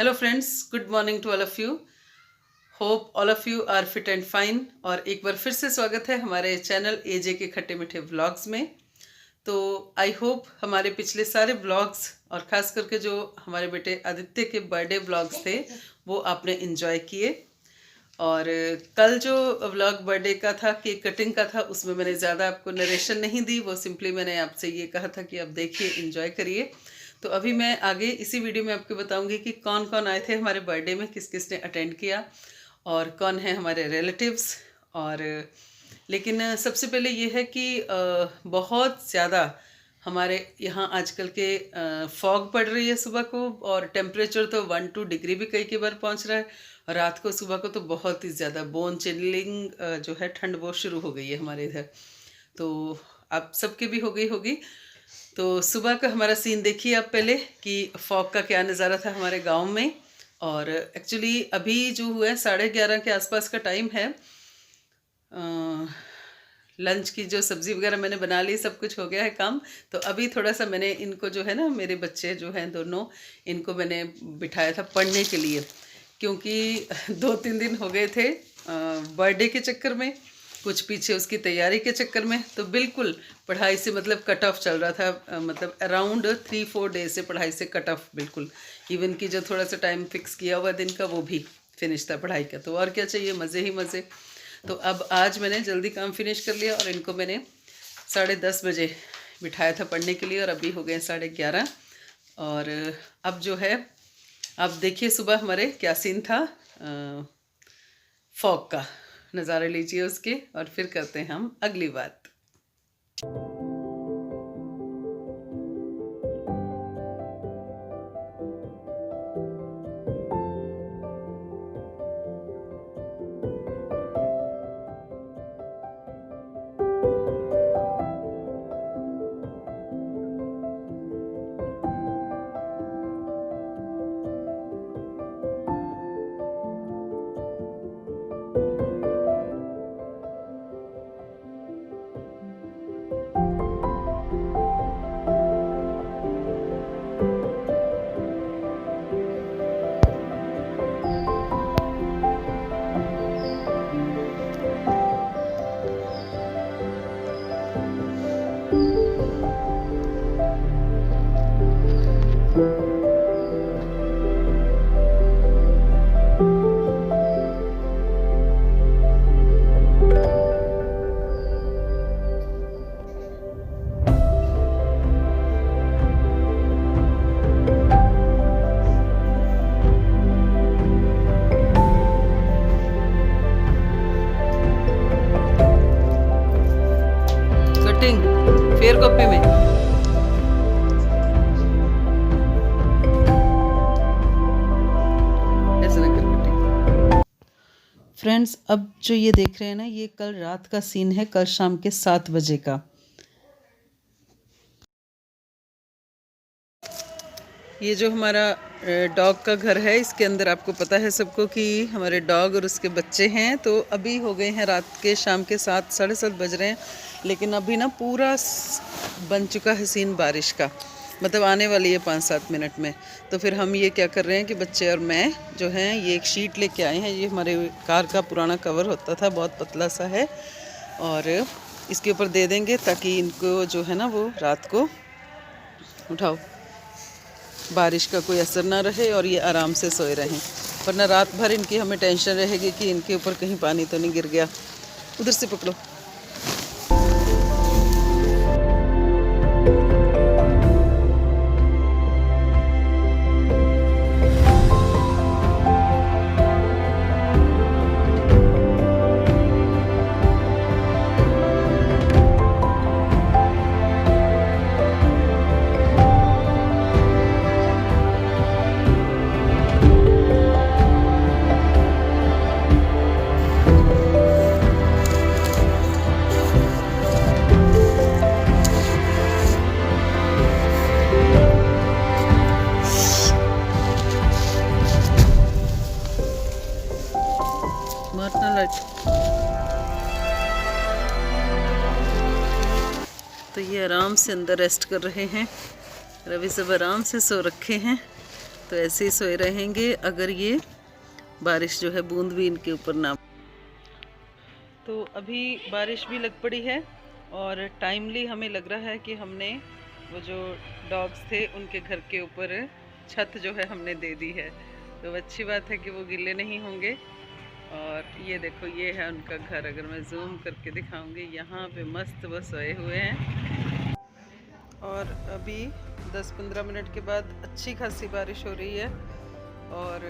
Hello friends, good morning to all of you. Hope all of you are fit and fine. और एक बार फिर से स्वागत है हमारे चैनल एजे के खट्टे मीठे व्लॉग्स में। तो आई होप हमारे पिछले सारे व्लॉग्स और ख़ास करके जो हमारे बेटे आदित्य के बर्थडे व्लॉग्स थे वो आपने इन्जॉय किए। और कल जो व्लॉग बर्थडे का था, केक कटिंग का था, उसमें मैंने ज़्यादा आपको नरेशन नहीं दी। वो सिंपली मैंने आपसे ये कहा था कि आप देखिए, इन्जॉय करिए। तो अभी मैं आगे इसी वीडियो में आपको बताऊंगी कि कौन कौन आए थे हमारे बर्थडे में, किस किस ने अटेंड किया और कौन है हमारे रिलेटिव्स। और लेकिन सबसे पहले ये है कि बहुत ज़्यादा हमारे यहाँ आजकल के फॉग पड़ रही है सुबह को, और टेम्परेचर तो 1-2 डिग्री भी कई बार पहुँच रहा है। और रात को सुबह को तो बहुत ही ज़्यादा बोन चिलिंग जो है, ठंड वो शुरू हो गई है हमारे इधर। तो आप सबके भी हो गई होगी। तो सुबह का हमारा सीन देखिए आप पहले कि फॉग का क्या नज़ारा था हमारे गांव में। और एक्चुअली अभी जो हुआ है 11:30 के आसपास का टाइम है। लंच की जो सब्ज़ी वगैरह मैंने बना ली, सब कुछ हो गया है काम। तो अभी थोड़ा सा मैंने इनको जो है ना, मेरे बच्चे जो हैं दोनों, इनको मैंने बिठाया था पढ़ने के लिए, क्योंकि 2-3 दिन हो गए थे बर्थडे के चक्कर में, कुछ पीछे उसकी तैयारी के चक्कर में, तो बिल्कुल पढ़ाई से मतलब कट ऑफ चल रहा था। मतलब अराउंड 3-4 डेज से पढ़ाई से कट ऑफ बिल्कुल। इवन कि जो थोड़ा सा टाइम फिक्स किया हुआ दिन का वो भी फिनिश था पढ़ाई का। तो और क्या चाहिए, मज़े ही मज़े। तो अब आज मैंने जल्दी काम फिनिश कर लिया और इनको मैंने 10:30 बजे बिठाया था पढ़ने के लिए, और अभी हो गए 11:30। और अब जो है, आप देखिए सुबह हमारे क्या सीन था। फॉग का नज़ारा लीजिए उसके, और फिर करते हैं हम अगली बात। कटिंग फेयर कॉपी में ऐसे ना कर कटिंग। फ्रेंड्स, अब जो ये देख रहे हैं ना, ये कल रात का सीन है, कल शाम के 7 बजे का। ये जो हमारा डॉग का घर है, इसके अंदर आपको पता है सबको कि हमारे डॉग और उसके बच्चे हैं। तो अभी हो गए हैं रात के, शाम के 7-7:30 बज रहे हैं, लेकिन अभी ना पूरा बन चुका है सीन बारिश का। मतलब आने वाली है 5-7 मिनट में। तो फिर हम ये क्या कर रहे हैं कि बच्चे और मैं जो हैं, ये एक शीट लेके आए हैं। ये हमारे कार का पुराना कवर होता था, बहुत पतला सा है, और इसके ऊपर दे देंगे ताकि इनको जो है ना वो रात को, उठाओ, बारिश का कोई असर ना रहे और ये आराम से सोए रहें। वरना रात भर इनकी हमें टेंशन रहेगी कि इनके ऊपर कहीं पानी तो नहीं गिर गया। उधर से पकड़ो। मारना लाइट। तो ये आराम से अंदर रेस्ट कर रहे हैं। रवि सब आराम से सो रखे हैं। तो ऐसे ही सोए रहेंगे अगर ये बारिश जो है बूंद भी इनके ऊपर ना। तो अभी बारिश भी लग पड़ी है और टाइमली हमें लग रहा है कि हमने वो जो डॉग्स थे उनके घर के ऊपर छत जो है हमने दे दी है। तो अच्छी बात है कि वो गिले नहीं होंगे। और ये देखो ये है उनका घर, अगर मैं जूम करके दिखाऊंगी यहाँ पे मस्त वो सोए हुए हैं। और अभी 10-15 मिनट के बाद अच्छी खासी बारिश हो रही है। और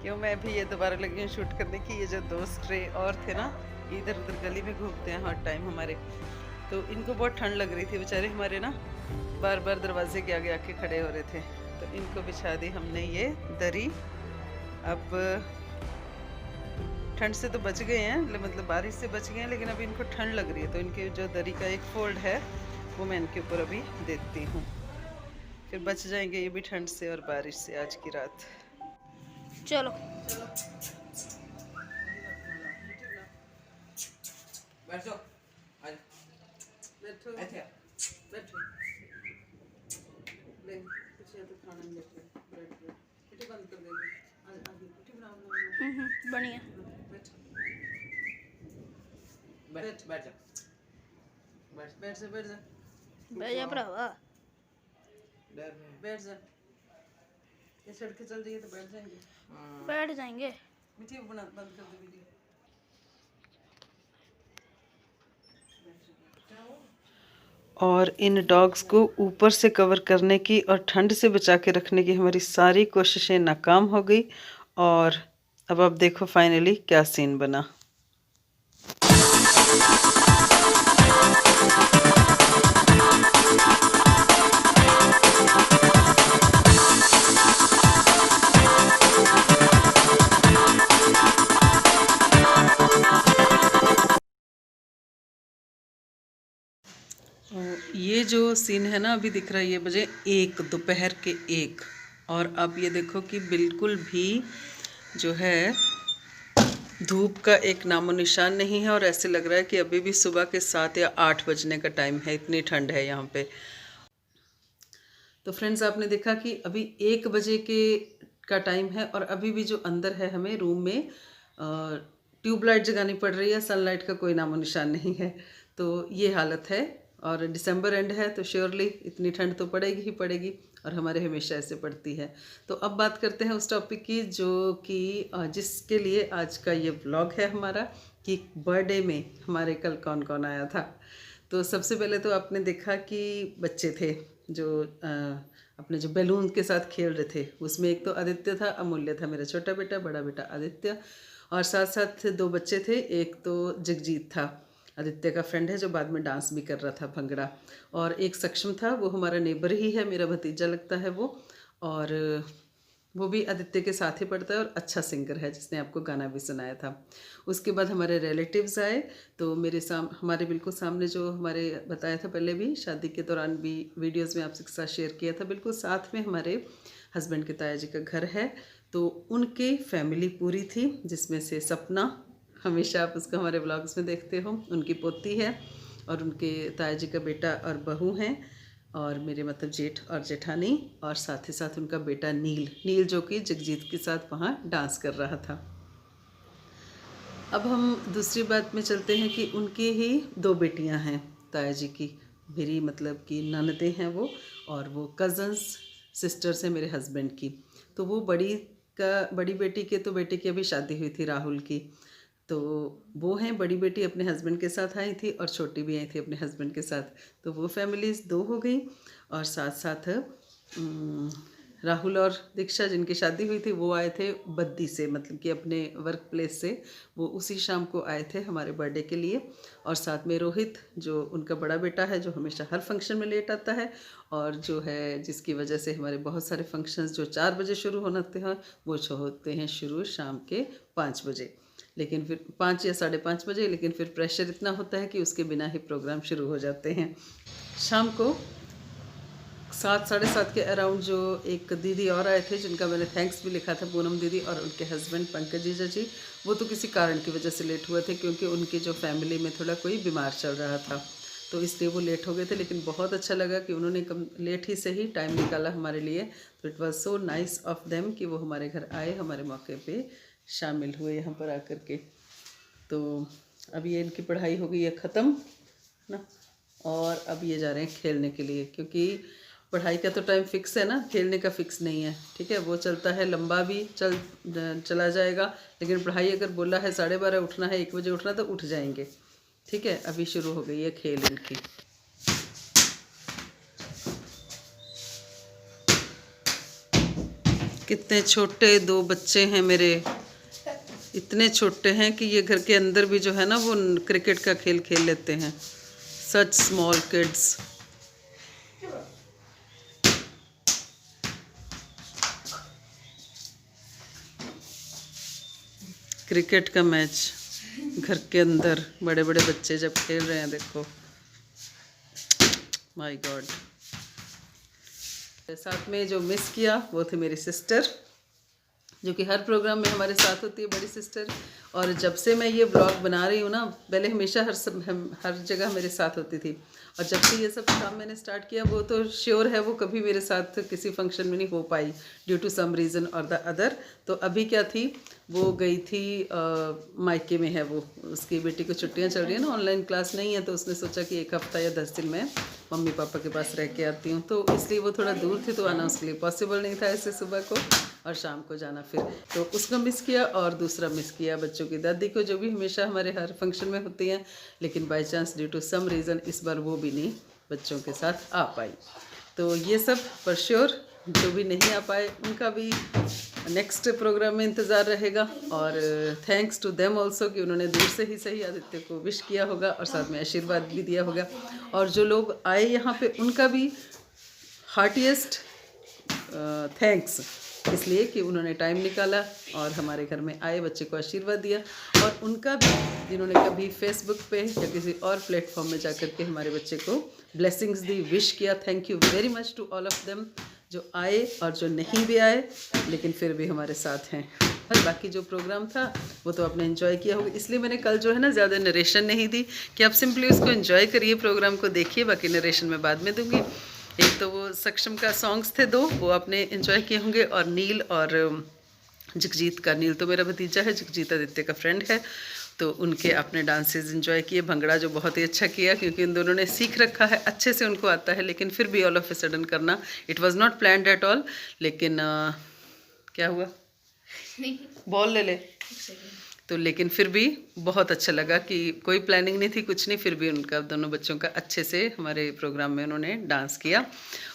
क्यों मैं भी ये दोबारा लगी हूँ शूट करने की। ये जो दोस्त स्ट्रे और थे ना, इधर उधर गली में घूमते हैं हर टाइम हमारे, तो इनको बहुत ठंड लग रही थी बेचारे हमारे ना, बार बार दरवाजे के आगे आके खड़े हो रहे थे। तो इनको बिछा दी हमने ये दरी। अब ठंड से तो बच गए हैं, मतलब बारिश से बच गए हैं, लेकिन अभी इनको ठंड लग रही है। तो इनके जो दरी का एक फोल्ड है वो मैं इनके ऊपर अभी देती हूँ, फिर बच जाएंगे ये भी ठंड से और बारिश से आज की रात। चलो बैठ जाओ, बैठो बैठो, ले कुछ तो खाना नहीं लेते, ब्रेड ब्रेड बंद कर देंगे, आगे बनाओ बढ़िया। बैठ बैठ जा, बैठ जा बैठ जा बैठ जा भरावा, बैठ जा। ये सड़कें चल रही है तो बैठ जाएंगे, बैठ जाएंगे। वीडियो बना बंद कर दे वीडियो। और इन डॉग्स को ऊपर से कवर करने की और ठंड से बचा के रखने की हमारी सारी कोशिशें नाकाम हो गई। और अब आप देखो फाइनली क्या सीन बना। ये जो सीन है ना अभी दिख रहा है, ये बजे 1 दोपहर के 1, और अब ये देखो कि बिल्कुल भी जो है धूप का एक नामो निशान नहीं है। और ऐसे लग रहा है कि अभी भी सुबह के 7 या 8 बजने का टाइम है, इतनी ठंड है यहाँ पे। तो फ्रेंड्स आपने देखा कि अभी 1 बजे का टाइम है और अभी भी जो अंदर है हमें रूम में ट्यूबलाइट जगानी पड़ रही है, सनलाइट का कोई नामो निशान नहीं है। तो ये हालत है। और दिसंबर एंड है तो श्योरली इतनी ठंड तो पड़ेगी ही पड़ेगी, और हमारे हमेशा ऐसे पड़ती है। तो अब बात करते हैं उस टॉपिक की जो कि जिसके लिए आज का ये व्लॉग है हमारा, कि बर्थडे में हमारे कल कौन कौन आया था। तो सबसे पहले तो आपने देखा कि बच्चे थे जो अपने जो बैलून के साथ खेल रहे थे। उसमें एक तो आदित्य था, अमूल्य था मेरा छोटा बेटा, बड़ा बेटा आदित्य, और साथ साथ 2 बच्चे थे। एक तो जगजीत था, आदित्य का फ्रेंड है, जो बाद में डांस भी कर रहा था भंगड़ा। और एक सक्षम था, वो हमारा नेबर ही है, मेरा भतीजा लगता है वो, और वो भी आदित्य के साथ ही पढ़ता है और अच्छा सिंगर है, जिसने आपको गाना भी सुनाया था। उसके बाद हमारे रिलेटिव्स आए। तो हमारे बिल्कुल सामने जो हमारे बताया था पहले भी, शादी के दौरान भी वीडियोज़ में आपसे साथ शेयर किया था, बिल्कुल साथ में हमारे हस्बैंड के ताया जी का घर है। तो उनकी फैमिली पूरी थी, जिसमें से सपना, हमेशा आप उसको हमारे व्लॉग्स में देखते हो, उनकी पोती है, और उनके ताया जी का बेटा और बहू हैं, और मेरे मतलब जेठ और जेठानी, और साथ ही साथ उनका बेटा नील जो कि जगजीत के साथ वहाँ डांस कर रहा था। अब हम दूसरी बात में चलते हैं कि उनकी ही 2 बेटियां हैं ताया जी की, मेरी मतलब कि ननदें हैं वो, और वो कज़न्स सिस्टर्स हैं मेरे हस्बैंड की। तो वो बड़ी बेटी के तो बेटे की अभी शादी हुई थी, राहुल की। तो वो हैं, बड़ी बेटी अपने हस्बैंड के साथ आई थी और छोटी भी आई थी अपने हस्बैंड के साथ। तो वो फैमिलीज़ 2 हो गई। और साथ साथ राहुल और दीक्षा जिनकी शादी हुई थी वो आए थे बद्दी से, मतलब कि अपने वर्क प्लेस से। वो उसी शाम को आए थे हमारे बर्थडे के लिए। और साथ में रोहित, जो उनका बड़ा बेटा है, जो हमेशा हर फंक्शन में लेट आता है, और जो है जिसकी वजह से हमारे बहुत सारे फंक्शंस जो 4 बजे शुरू होते हैं वो होते हैं शुरू शाम के 5 बजे, लेकिन फिर 5 या 5:30 बजे। लेकिन फिर प्रेशर इतना होता है कि उसके बिना ही प्रोग्राम शुरू हो जाते हैं। शाम को 7-7:30 के अराउंड जो एक दीदी और आए थे, जिनका मैंने थैंक्स भी लिखा था, पूनम दीदी, और उनके हस्बैंड पंकज जीजा जी, वो तो किसी कारण की वजह से लेट हुए थे, क्योंकि उनकी जो फैमिली में थोड़ा कोई बीमार चल रहा था। तो इसलिए वो लेट हो गए थे, लेकिन बहुत अच्छा लगा कि उन्होंने कम लेट ही से ही टाइम निकाला हमारे लिए। तो it was so nice of them कि वो हमारे घर आए, हमारे मौके पे शामिल हुए यहाँ पर आकर के। तो अब ये इनकी पढ़ाई हो गई है ख़त्म ना, और अब ये जा रहे हैं खेलने के लिए, क्योंकि पढ़ाई का तो टाइम फिक्स है ना, खेलने का फिक्स नहीं है। ठीक है, वो चलता है, लंबा भी चला जाएगा, लेकिन पढ़ाई अगर बोला है 12:30 उठना है, 1 बजे उठना, तो उठ जाएंगे। ठीक है, अभी शुरू हो गई है खेल इनकी। कितने छोटे 2 बच्चे हैं मेरे, इतने छोटे हैं कि ये घर के अंदर भी जो है ना वो क्रिकेट का खेल खेल लेते हैं। Such small kids. क्रिकेट का मैच घर के अंदर बड़े बड़े बच्चे जब खेल रहे हैं, देखो, माय गॉड। साथ में जो मिस किया वो थे मेरी सिस्टर, जो कि हर प्रोग्राम में हमारे साथ होती है, बड़ी सिस्टर। और जब से मैं ये ब्लॉग बना रही हूँ ना, पहले हमेशा हर जगह मेरे साथ होती थी, और जब से ये सब काम मैंने स्टार्ट किया, वो तो श्योर है वो कभी मेरे साथ किसी फंक्शन में नहीं हो पाई, ड्यू टू सम रीज़न और द अदर। तो अभी क्या थी, वो गई थी मायके में है वो, उसकी बेटी को छुट्टियां चल रही है ना, ऑनलाइन क्लास नहीं है, तो उसने सोचा कि 1 हफ्ता या 10 दिन में मम्मी पापा के पास रह के आती हूँ। तो इसलिए वो थोड़ा दूर थी, तो आना उसके लिए पॉसिबल नहीं था ऐसे सुबह को और शाम को जाना फिर। तो उसको मिस किया, और दूसरा मिस किया बच्चों की दादी को, जो भी हमेशा हमारे हर फंक्शन में होती हैं, लेकिन by chance due to some reason इस बार वो भी नहीं बच्चों के साथ आ पाई। तो ये सब फॉर श्योर, जो भी नहीं आ पाए उनका भी नेक्स्ट प्रोग्राम में इंतज़ार रहेगा। और थैंक्स टू देम ऑल्सो कि उन्होंने दूर से ही सही आदित्य को विश किया होगा और साथ में आशीर्वाद भी दिया होगा। और जो लोग आए यहाँ पे उनका भी हार्टिएस्ट थैंक्स, इसलिए कि उन्होंने टाइम निकाला और हमारे घर में आए, बच्चे को आशीर्वाद दिया। और उनका भी, जिन्होंने कभी फेसबुक पे या किसी और प्लेटफॉर्म में जाकर के हमारे बच्चे को ब्लेसिंग्स दी, विश किया, thank you very much to all of them, जो आए और जो नहीं भी आए लेकिन फिर भी हमारे साथ हैं। और बाकी जो प्रोग्राम था वो तो आपने एंजॉय किया होगा, इसलिए मैंने कल जो है ना ज़्यादा नरेशन नहीं दी, कि आप सिंपली उसको एंजॉय करिए, प्रोग्राम को देखिए, बाकी नरेशन मैं बाद में दूँगी। एक तो वो सक्षम का सॉन्ग्स थे 2, वो आपने एंजॉय किए होंगे, और नील और जगजीत का, नील तो मेरा भतीजा है, जगजीत आदित्य का फ्रेंड है, तो उनके आपने डांसेस एंजॉय किए। भंगड़ा जो बहुत ही अच्छा किया, क्योंकि इन दोनों ने सीख रखा है, अच्छे से उनको आता है, लेकिन फिर भी ऑल ऑफ ए सडन करना, it was not planned at all. लेकिन क्या हुआ, बॉल ले ले, तो लेकिन फिर भी बहुत अच्छा लगा कि कोई प्लानिंग नहीं थी, कुछ नहीं, फिर भी उनका, दोनों बच्चों का अच्छे से हमारे प्रोग्राम में उन्होंने डांस किया।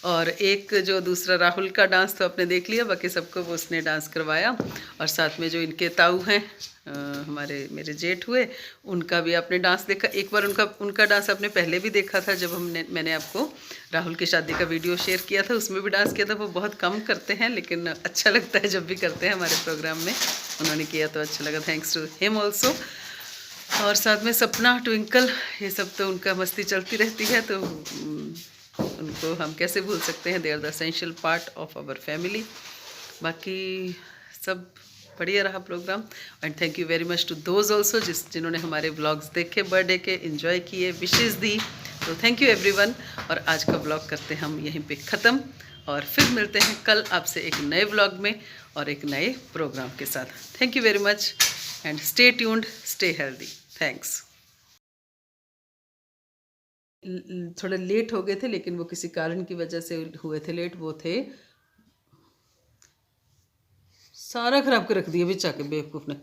और एक जो दूसरा राहुल का डांस तो आपने देख लिया, बाकी सबको वो उसने डांस करवाया। और साथ में जो इनके ताऊ हैं, हमारे मेरे जेठ हुए, उनका भी आपने डांस देखा। एक बार उनका डांस आपने पहले भी देखा था, जब मैंने आपको राहुल की शादी का वीडियो शेयर किया था, उसमें भी डांस किया था। वो बहुत कम करते हैं, लेकिन अच्छा लगता है जब भी करते हैं हमारे प्रोग्राम में, उन्होंने किया तो अच्छा लगा, थैंक्स टू हिम ऑल्सो। और साथ में सपना, ट्विंकल, ये सब तो उनका मस्ती चलती रहती है, तो उनको हम कैसे भूल सकते हैं, they are the essential part of our family. बाकी सब बढ़िया रहा program, and thank you very much to those also जिन्होंने हमारे व्लॉग्स देखे, बर्थडे के एंजॉय किए, विशेज़ दी। तो थैंक यू एवरीवन, और आज का व्लॉग करते हैं हम यहीं पे ख़त्म, और फिर मिलते हैं कल आपसे एक नए व्लॉग में और एक नए प्रोग्राम के साथ। Thank you very much and stay tuned, stay healthy, thanks. थोड़ा लेट हो गए थे, लेकिन वो किसी कारण की वजह से हुए थे लेट, वो थे सारा खराब कर रख दिया बेचा के बेवकूफ़ ने।